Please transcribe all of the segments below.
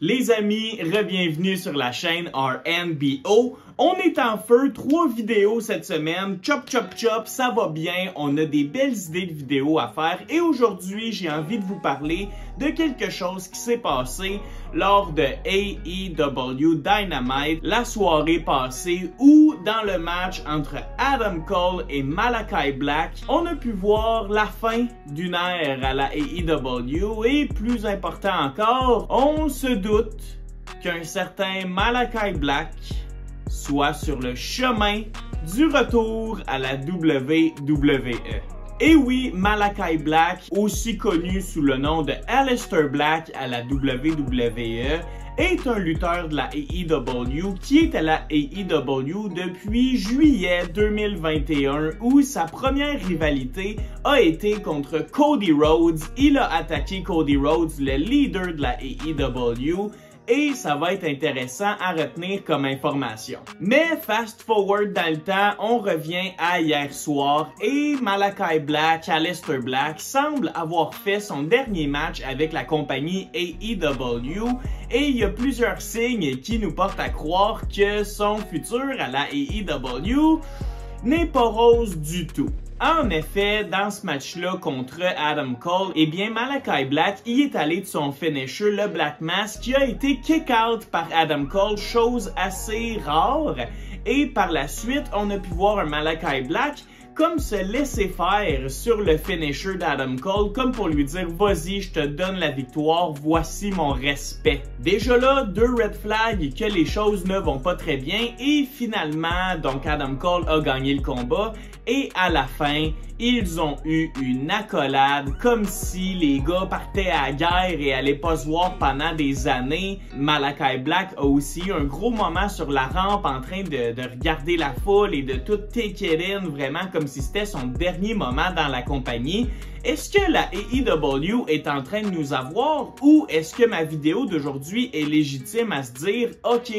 Les amis, re-bienvenue sur la chaîne RNBO. On est en feu, 3 vidéos cette semaine. Chop chop chop, ça va bien. On a des belles idées de vidéos à faire. Et aujourd'hui, j'ai envie de vous parler de quelque chose qui s'est passé lors de AEW Dynamite la soirée passée où dans le match entre Adam Cole et Malakai Black, on a pu voir la fin d'une ère à la AEW et plus important encore, on se doute qu'un certain Malakai Black soit sur le chemin du retour à la WWE. Et oui, Malakai Black, aussi connu sous le nom de Aleister Black à la WWE, est un lutteur de la AEW qui est à la AEW depuis juillet 2021 où sa première rivalité a été contre Cody Rhodes. Il a attaqué Cody Rhodes, le leader de la AEW. Et ça va être intéressant à retenir comme information. Mais fast forward dans le temps, on revient à hier soir et Malakai Black, Aleister Black, semble avoir fait son dernier match avec la compagnie AEW et il y a plusieurs signes qui nous portent à croire que son futur à la AEW n'est pas rose du tout. En effet, dans ce match-là contre Adam Cole, eh bien Malakai Black y est allé de son finisher, le Black Mass, qui a été kick-out par Adam Cole, chose assez rare. Et par la suite, on a pu voir un Malakai Black comme se laisser faire sur le finisher d'Adam Cole, comme pour lui dire « Vas-y, je te donne la victoire, voici mon respect ». Déjà là, 2 red flags que les choses ne vont pas très bien et finalement, donc Adam Cole a gagné le combat et à la fin, ils ont eu une accolade comme si les gars partaient à la guerre et allaient pas se voir pendant des années. Malakai Black a aussi eu un gros moment sur la rampe en train de regarder la foule et de tout take it in, vraiment comme si c'était son dernier moment dans la compagnie. Est-ce que la AEW est en train de nous avoir ou est-ce que ma vidéo d'aujourd'hui est légitime à se dire « Ok,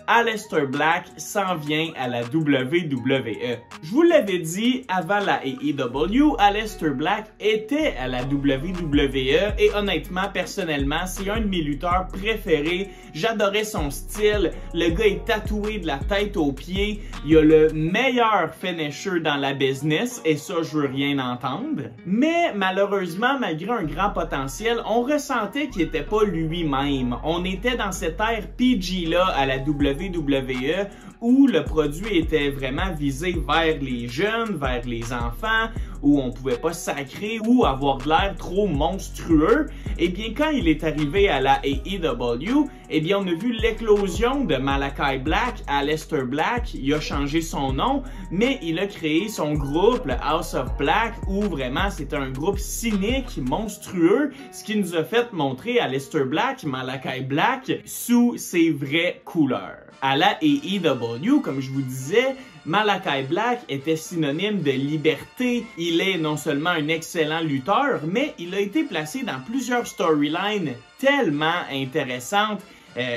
Aleister Black s'en vient à la WWE. » Je vous l'avais dit, avant la AEW, Aleister Black était à la WWE et honnêtement, personnellement, c'est un de mes lutteurs préférés. J'adorais son style. Le gars est tatoué de la tête aux pieds. Il a le meilleur finisher dans la business et ça, je veux rien entendre. Mais malheureusement, malgré un grand potentiel, on ressentait qu'il n'était pas lui-même. On était dans cette ère PG-là à la WWE où le produit était vraiment visé vers les jeunes, vers les enfants, où on pouvait pas sacrer ou avoir de l'air trop monstrueux. Et bien quand il est arrivé à la AEW, eh bien on a vu l'éclosion de Malakai Black, Aleister Black. Il a changé son nom, mais il a créé son groupe, le House of Black, où vraiment c'était un groupe cynique, monstrueux, ce qui nous a fait montrer Aleister Black, Malakai Black, sous ses vraies couleurs. À la AEW, comme je vous disais, Malakai Black était synonyme de liberté. Il est non seulement un excellent lutteur, mais il a été placé dans plusieurs storylines tellement intéressantes.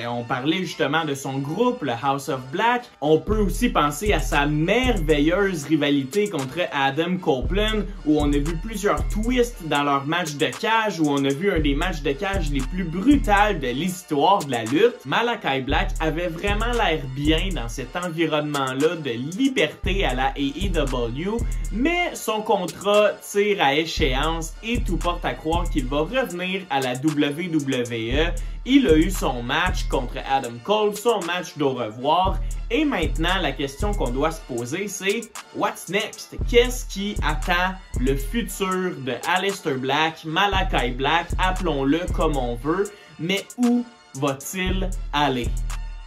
On parlait justement de son groupe, le House of Black. On peut aussi penser à sa merveilleuse rivalité contre Adam Copeland, où on a vu plusieurs twists dans leur match de cage, où on a vu un des matchs de cage les plus brutals de l'histoire de la lutte. Malakai Black avait vraiment l'air bien dans cet environnement-là de liberté à la AEW, mais son contrat tire à échéance et tout porte à croire qu'il va revenir à la WWE. Il a eu son match contre Adam Cole, son match d'au revoir. Et maintenant, la question qu'on doit se poser, c'est « What's next? » Qu'est-ce qui attend le futur de Aleister Black, Malakai Black, appelons-le comme on veut, mais où va-t-il aller?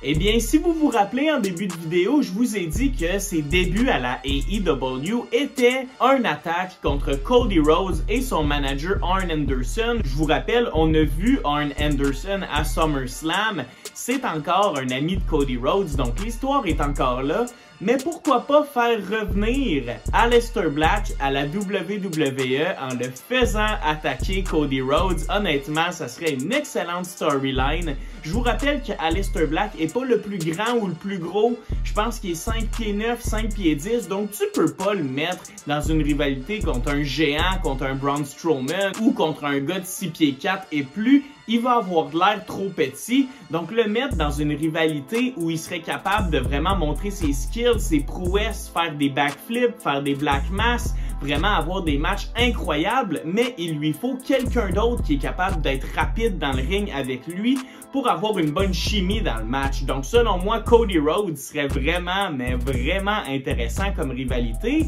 Eh bien, si vous vous rappelez en début de vidéo, je vous ai dit que ses débuts à la AEW étaient une attaque contre Cody Rhodes et son manager Arn Anderson. Je vous rappelle, on a vu Arn Anderson à SummerSlam. C'est encore un ami de Cody Rhodes, donc l'histoire est encore là. Mais pourquoi pas faire revenir Aleister Black à la WWE en le faisant attaquer Cody Rhodes? Honnêtement, ça serait une excellente storyline. Je vous rappelle que Aleister Black est c'est pas le plus grand ou le plus gros. Je pense qu'il est 5 pieds 9, 5 pieds 10, donc tu peux pas le mettre dans une rivalité contre un géant, contre un Braun Strowman ou contre un gars de 6 pieds 4 et plus. Il va avoir de l'air trop petit, donc le mettre dans une rivalité où il serait capable de vraiment montrer ses skills, ses prouesses, faire des backflips, faire des black mass, vraiment avoir des matchs incroyables, mais il lui faut quelqu'un d'autre qui est capable d'être rapide dans le ring avec lui pour avoir une bonne chimie dans le match. Donc selon moi, Cody Rhodes serait vraiment, mais vraiment intéressant comme rivalité.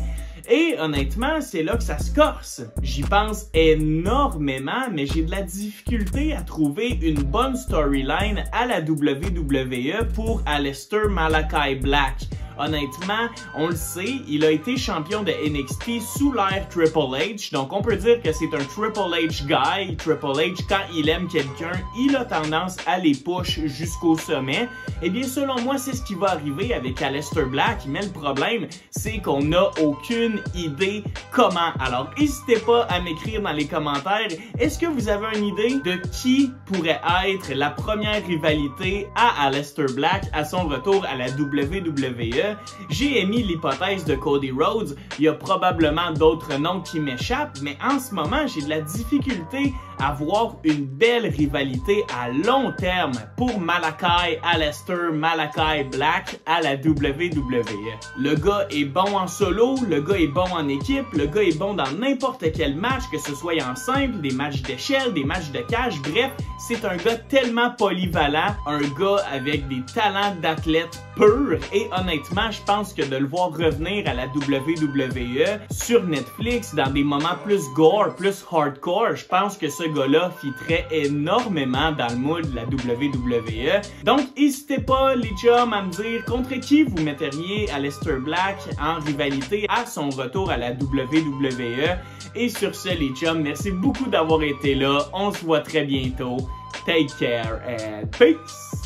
Et honnêtement, c'est là que ça se corse. J'y pense énormément, mais j'ai de la difficulté à trouver une bonne storyline à la WWE pour Aleister Malachi Black. Honnêtement, on le sait, il a été champion de NXT sous l'ère Triple H, donc on peut dire que c'est un Triple H guy. Triple H, quand il aime quelqu'un, il a tendance à les push jusqu'au sommet. Et bien, selon moi, c'est ce qui va arriver avec Aleister Black, mais le problème, c'est qu'on n'a aucune idée comment. Alors, n'hésitez pas à m'écrire dans les commentaires, est-ce que vous avez une idée de qui pourrait être la première rivalité à Aleister Black à son retour à la WWE? J'ai émis l'hypothèse de Cody Rhodes, il y a probablement d'autres noms qui m'échappent, mais en ce moment, j'ai de la difficulté à voir une belle rivalité à long terme pour Malachi, Aleister, Malachi Black à la WWE. Le gars est bon en solo, le gars est bon en équipe, le gars est bon dans n'importe quel match, que ce soit en simple, des matchs d'échelle, des matchs de cage, bref, c'est un gars tellement polyvalent, un gars avec des talents d'athlète pur, et honnêtement, je pense que de le voir revenir à la WWE sur Netflix dans des moments plus gore, plus hardcore, je pense que ce gars-là fitterait énormément dans le mood de la WWE. Donc, n'hésitez pas, les chums, à me dire contre qui vous metteriez Aleister Black en rivalité à son retour à la WWE. Et sur ce, les chums, merci beaucoup d'avoir été là. On se voit très bientôt. Take care and peace!